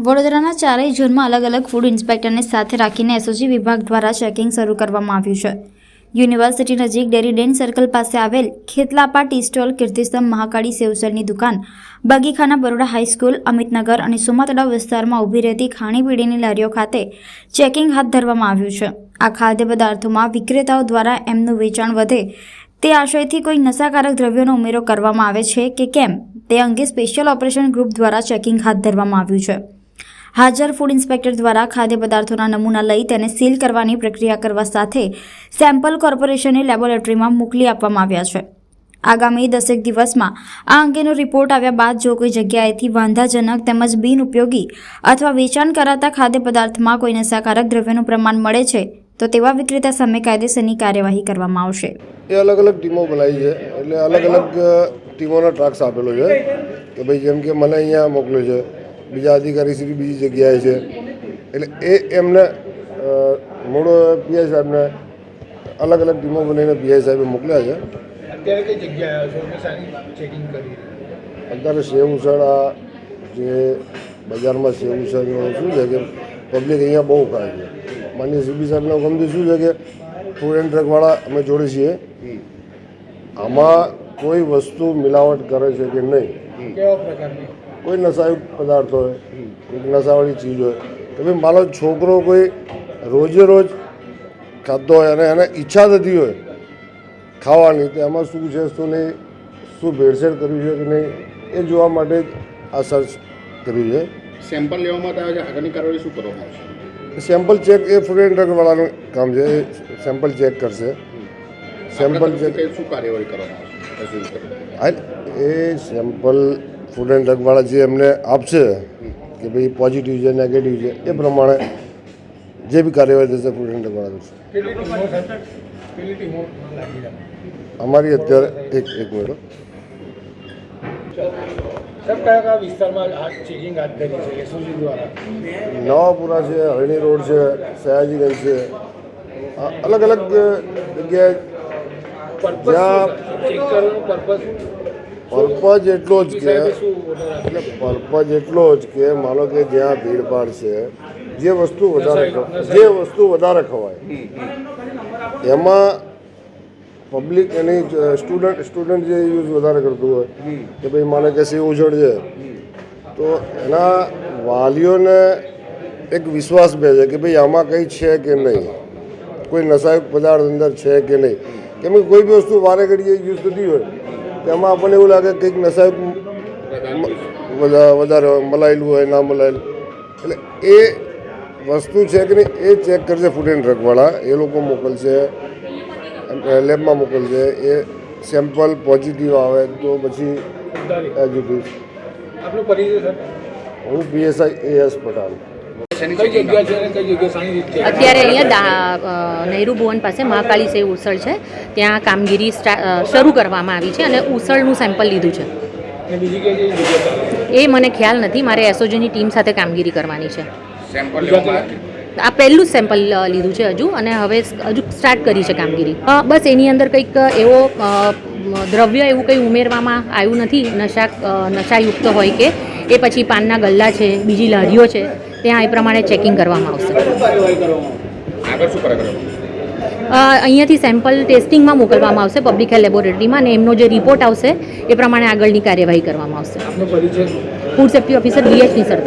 વડોદરાના ચારેય ઝોનમાં અલગ અલગ ફૂડ ઇન્સ્પેક્ટરને સાથે રાખીને એસઓજી વિભાગ દ્વારા ચેકિંગ શરૂ કરવામાં આવ્યું છે. યુનિવર્સિટી નજીક ડેરી ડેન સર્કલ પાસે આવેલ ખેતલાપા ટી સ્ટોલ, કીર્તિસ્તંભ, મહાકાળી સેવસલની દુકાન, બગીખાના, બરોડા હાઈસ્કૂલ, અમિતનગર અને સોમાતળાવ વિસ્તારમાં ઊભી રહેતી ખાણીપીણીની લારીઓ ખાતે ચેકિંગ હાથ ધરવામાં આવ્યું છે. આ ખાદ્ય પદાર્થોમાં વિક્રેતાઓ દ્વારા એમનું વેચાણ વધે તે આશયથી કોઈ નશાકારક દ્રવ્યોનો ઉમેરો કરવામાં આવે છે કે કેમ તે અંગે સ્પેશિયલ ઓપરેશન ગ્રુપ દ્વારા ચેકિંગ હાથ ધરવામાં આવ્યું છે. હાજર ફૂડ ઇન્સ્પેક્ટર દ્વારા ખાદ્ય પદાર્થોના નમૂના લઈ તેને સીલ કરવાની પ્રક્રિયા કરવા સાથે સેમ્પલ કોર્પોરેશનની લેબોરેટરીમાં મોકલી આપવામાં આવ્યા છે. આગામી 10 દિવસમાં આ અંગેનો રિપોર્ટ આવ્યા બાદ જો કોઈ જગ્યાએથી વાંધાજનક તેમજ બિનઉપયોગી અથવા વેચાણ કરાતા ખાદ્ય પદાર્થમાં કોઈ નશાકારક દ્રવ્યનું પ્રમાણ મળે છે તો તેવા વિક્રેતા સામે કાયદેસરની કાર્યવાહી કરવામાં આવશે. એ અલગ અલગ ટીમો બનાવી છે, એટલે અલગ અલગ ટીમોનો ટાસ્ક આપેલો છે કે ભાઈ જેમ કે મને અહીંયા મોકલ્યો છે, બીજા અધિકારી શ્રી બીજી જગ્યાએ છે, એટલે એમને મૂળ પીઆઈ સાહેબને અલગ અલગ ટીમો બનાવીને પીઆઈ સાહેબે મોકલ્યા છે. અત્યારે કઈ જગ્યાએ આવ્યો છો? સારી ચેકિંગ કરી અત્યારે સેવ ઉસળ, આ જે બજારમાં સેવ ઉસળનું શું છે કે પબ્લિક અહીંયા બહુ ખાય છે. માન્ય સીબી સાહેબને ગમતું શું છે કે ફૂડ એન્ડ ડ્રગવાળા અમે જોડે છીએ, આમાં કોઈ વસ્તુ મિલાવટ કરે છે કે નહીં, કેવા પ્રકારની, કોઈ નશાયુક્ત પદાર્થ હોય, કોઈ નશાવાળી ચીજ હોય કે ભાઈ મારો છોકરો કોઈ રોજે રોજ ખાતો હોય અને એને ઈચ્છા થતી હોય ખાવાની, તો એમાં શું છે શું નહીં, શું ભેળસેળ કર્યું છે કે નહીં, એ જોવા માટે આ સર્ચ કર્યું છે. સેમ્પલ લેવામાં આવે છે, આગળની કાર્યવાહી શું કરવામાં આવશે? સેમ્પલ ચેક એ ફૂડ એન્ડ ડ્રગવાળાનું કામ છે, એ સેમ્પલ ચેક કરશે. સેમ્પલ ચેક શું કાર્યવાહી કરવામાં આવશે? એ સેમ્પલ ફૂડ એન્ડ ડ્રગવાળા જે એમને આપશે કે ભાઈ પોઝિટિવ છે, નેગેટિવ છે, એ પ્રમાણે જે બી કાર્યવાહી થશે ફૂડ એન્ડ ડ્રગવાળા કરશે. અમારી અત્યારે એક મિનિટ. કયા કયા વિસ્તારમાં ચેકિંગ હાથ ધરી છે એસઓજી દ્વારા? નવાપુરા છે, હરણી રોડ છે, સયાજીગંજ છે, અલગ અલગ જગ્યાએ. જ્યાં પર્પઝ એટલો જ કે પર્પઝ એટલો જ કે માનો કે જ્યાં ભીડભાડ છે, જે વસ્તુ વધારે ખવાય એમાં પબ્લિક એની સ્ટુડન્ટ જે યુઝ વધારે કરતું હોય કે ભાઈ માને કે સેવ ઉછળ છે, તો એના વાલીઓને એક વિશ્વાસ બે છે કે ભાઈ આમાં કંઈ છે કે નહીં, કોઈ નશાયુક્ત પદાર્થ અંદર છે કે નહીં. કેમ કે કોઈ બી વસ્તુ વારે ઘડીએ યુઝ થતી હોય તેમાં આપણને એવું લાગે કંઈક નશાયુક્ત વધારે મલાયેલું હોય, ના મલાયેલું, એટલે એ વસ્તુ છે કે નહીં એ ચેક કરશે ફૂડ એન્ડ ડ્રગવાળા. એ લોકો મોકલશે, લેબમાં મોકલશે. એ સેમ્પલ પોઝિટિવ આવે તો પછી આપનો પરિચય સર? હું પીએસઆઈ AS પટેલ. અત્યારે અહીંયા નહેરુ ભુવન પાસે મહાકાળી સેવ ઉસળ છે, ત્યાં કામગીરી શરૂ કરવામાં આવી છે અને ઉસળનું સેમ્પલ લીધું છે. એ મને ખ્યાલ નથી, મારે એસઓજીની ટીમ સાથે કામગીરી કરવાની છે. આ પહેલું જ સેમ્પલ લીધું છે હજુ, અને હવે હજુ સ્ટાર્ટ કરી છે કામગીરી. બસ એની અંદર કંઈક એવો દ્રવ્ય એવું કંઈ ઉમેરવામાં આવ્યું નથી નશાયુક્ત હોય કે એ પછી પાનના ગલ્લા છે, બીજી લારીઓ છે, ત્યાં એ પ્રમાણે ચેકિંગ કરવામાં આવશે. અહીંયાથી સેમ્પલ ટેસ્ટિંગમાં મોકલવામાં આવશે પબ્લિક હેલ્થ લેબોરેટરીમાં, અને એમનો જે રિપોર્ટ આવશે એ પ્રમાણે આગળની કાર્યવાહી કરવામાં આવશે. Food safety officer BH નિસરતા.